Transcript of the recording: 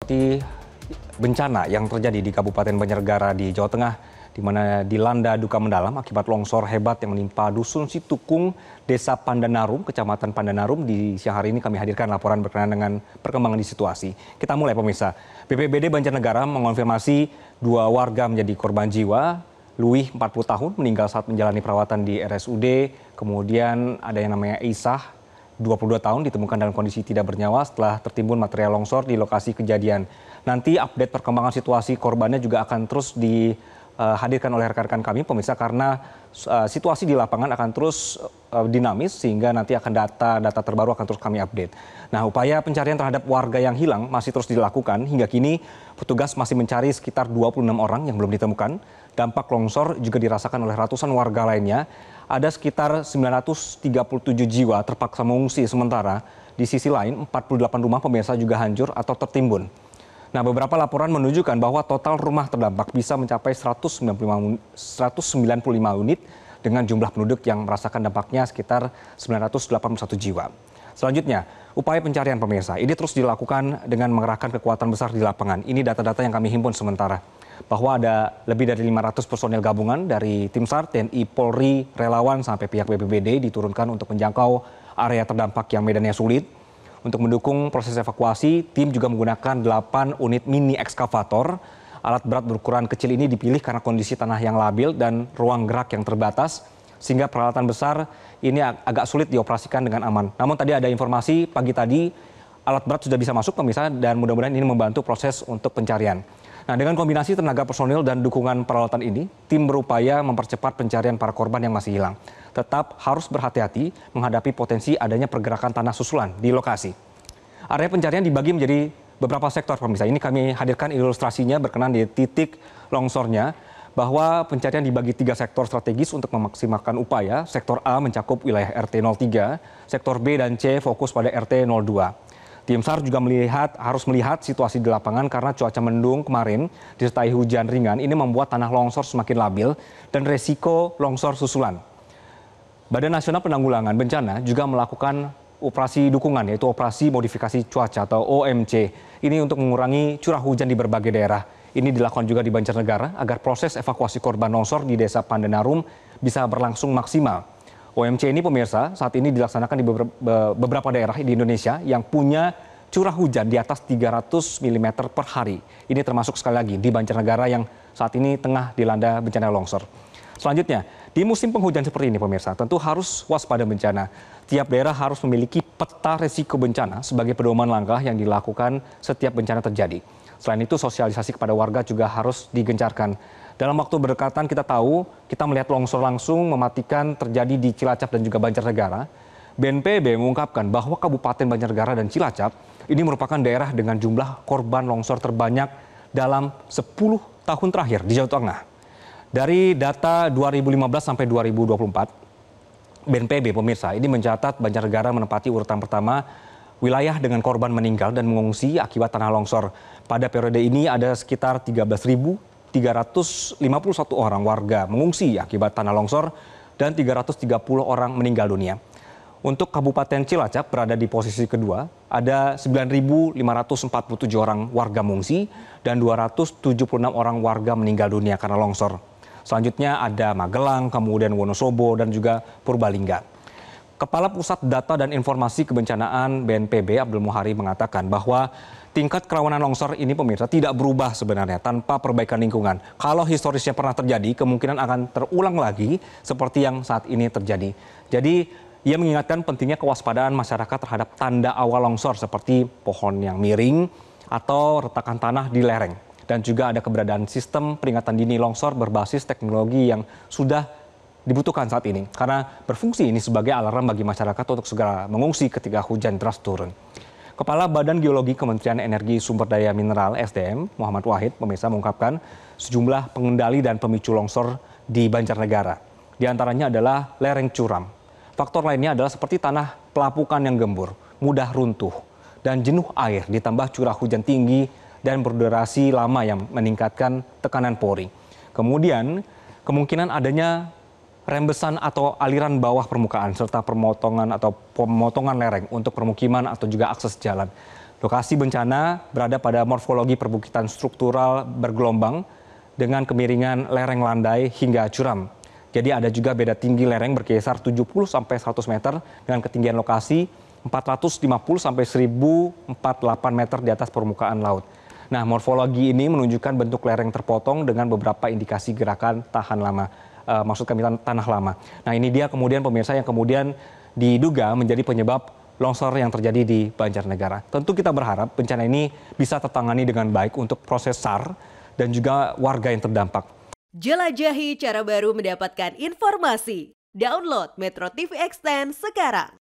seperti bencana yang terjadi di Kabupaten Banjarnegara di Jawa Tengah, di mana dilanda duka mendalam akibat longsor hebat yang menimpa Dusun Situkung, Desa Pandanarum, Kecamatan Pandanarum. Di siang hari ini kami hadirkan laporan berkenaan dengan perkembangan di situasi. Kita mulai pemirsa. BPBD Banjarnegara mengonfirmasi 2 warga menjadi korban jiwa. Luih 40 tahun meninggal saat menjalani perawatan di RSUD. Kemudian ada yang namanya Isah 22 tahun ditemukan dalam kondisi tidak bernyawa setelah tertimbun material longsor di lokasi kejadian. Nanti update perkembangan situasi korbannya juga akan terus dihadirkan oleh rekan-rekan kami pemirsa, karena situasi di lapangan akan terus dinamis sehingga nanti akan data terbaru akan terus kami update. Nah, upaya pencarian terhadap warga yang hilang masih terus dilakukan. Hingga kini petugas masih mencari sekitar 26 orang yang belum ditemukan. Dampak longsor juga dirasakan oleh ratusan warga lainnya. Ada sekitar 937 jiwa terpaksa mengungsi, sementara di sisi lain 48 rumah pemirsa juga hancur atau tertimbun. Nah, beberapa laporan menunjukkan bahwa total rumah terdampak bisa mencapai 195 unit dengan jumlah penduduk yang merasakan dampaknya sekitar 981 jiwa. Selanjutnya, upaya pencarian pemirsa ini terus dilakukan dengan mengerahkan kekuatan besar di lapangan. Ini data-data yang kami himpun sementara, bahwa ada lebih dari 500 personel gabungan dari Tim SAR, TNI, Polri, relawan sampai pihak BPBD diturunkan untuk menjangkau area terdampak yang medannya sulit. Untuk mendukung proses evakuasi, tim juga menggunakan 8 unit mini ekskavator. Alat berat berukuran kecil ini dipilih karena kondisi tanah yang labil dan ruang gerak yang terbatas, sehingga peralatan besar ini agak sulit dioperasikan dengan aman. Namun tadi ada informasi pagi tadi alat berat sudah bisa masuk pemirsa, dan mudah-mudahan ini membantu proses untuk pencarian. Nah, dengan kombinasi tenaga personil dan dukungan peralatan ini, tim berupaya mempercepat pencarian para korban yang masih hilang. Tetap harus berhati-hati menghadapi potensi adanya pergerakan tanah susulan di lokasi. Area pencarian dibagi menjadi beberapa sektor pemirsa. Ini kami hadirkan ilustrasinya berkenan di titik longsornya, bahwa pencarian dibagi 3 sektor strategis untuk memaksimalkan upaya. Sektor A mencakup wilayah RT 03, sektor B dan C fokus pada RT 02. Tim SAR juga harus melihat situasi di lapangan karena cuaca mendung kemarin disertai hujan ringan ini membuat tanah longsor semakin labil dan resiko longsor susulan. Badan Nasional Penanggulangan Bencana juga melakukan operasi dukungan, yaitu operasi modifikasi cuaca atau OMC. Ini untuk mengurangi curah hujan di berbagai daerah. Ini dilakukan juga di Banjarnegara agar proses evakuasi korban longsor di Desa Pandanarum bisa berlangsung maksimal. OMC ini pemirsa saat ini dilaksanakan di beberapa daerah di Indonesia yang punya curah hujan di atas 300 mm per hari. Ini termasuk sekali lagi di Banjarnegara yang saat ini tengah dilanda bencana longsor. Selanjutnya, di musim penghujan seperti ini pemirsa, tentu harus waspada bencana. Tiap daerah harus memiliki peta resiko bencana sebagai pedoman langkah yang dilakukan setiap bencana terjadi. Selain itu, sosialisasi kepada warga juga harus digencarkan. Dalam waktu berdekatan kita tahu, kita melihat longsor langsung mematikan terjadi di Cilacap dan juga Banjarnegara. BNPB mengungkapkan bahwa Kabupaten Banjarnegara dan Cilacap ini merupakan daerah dengan jumlah korban longsor terbanyak dalam 10 tahun terakhir di Jawa Tengah. Dari data 2015 sampai 2024, BNPB pemirsa ini mencatat Banjarnegara menempati urutan pertama wilayah dengan korban meninggal dan mengungsi akibat tanah longsor. Pada periode ini ada sekitar 13.351 orang warga mengungsi akibat tanah longsor dan 330 orang meninggal dunia. Untuk Kabupaten Cilacap berada di posisi kedua, ada 9.547 orang warga mengungsi dan 276 orang warga meninggal dunia karena longsor. Selanjutnya ada Magelang, kemudian Wonosobo dan juga Purbalingga. Kepala Pusat Data dan Informasi Kebencanaan BNPB Abdul Muhari mengatakan bahwa tingkat kerawanan longsor ini pemirsa tidak berubah sebenarnya tanpa perbaikan lingkungan. Kalau historisnya pernah terjadi, kemungkinan akan terulang lagi seperti yang saat ini terjadi. Jadi ia mengingatkan pentingnya kewaspadaan masyarakat terhadap tanda awal longsor seperti pohon yang miring atau retakan tanah di lereng. Dan juga ada keberadaan sistem peringatan dini longsor berbasis teknologi yang sudah dibutuhkan saat ini. Karena berfungsi ini sebagai alarm bagi masyarakat untuk segera mengungsi ketika hujan deras turun. Kepala Badan Geologi Kementerian Energi Sumber Daya Mineral SDM, Muhammad Wahid, pemirsa mengungkapkan sejumlah pengendali dan pemicu longsor di Banjarnegara. Di antaranya adalah lereng curam. Faktor lainnya adalah seperti tanah pelapukan yang gembur, mudah runtuh, dan jenuh air ditambah curah hujan tinggi dan berdurasi lama yang meningkatkan tekanan pori. Kemudian kemungkinan adanya rembesan atau aliran bawah permukaan serta pemotongan lereng untuk permukiman atau juga akses jalan. Lokasi bencana berada pada morfologi perbukitan struktural bergelombang dengan kemiringan lereng landai hingga curam. Jadi ada juga beda tinggi lereng berkisar 70 sampai 100 meter dengan ketinggian lokasi 450 sampai 1048 meter di atas permukaan laut. Nah, morfologi ini menunjukkan bentuk lereng terpotong dengan beberapa indikasi gerakan tahan lama. Maksud kami tanah lama. Nah, ini dia kemudian pemirsa yang kemudian diduga menjadi penyebab longsor yang terjadi di Banjarnegara. Tentu kita berharap bencana ini bisa tertangani dengan baik untuk proses SAR dan juga warga yang terdampak. Jelajahi cara baru mendapatkan informasi. Download Metro TV Extend sekarang.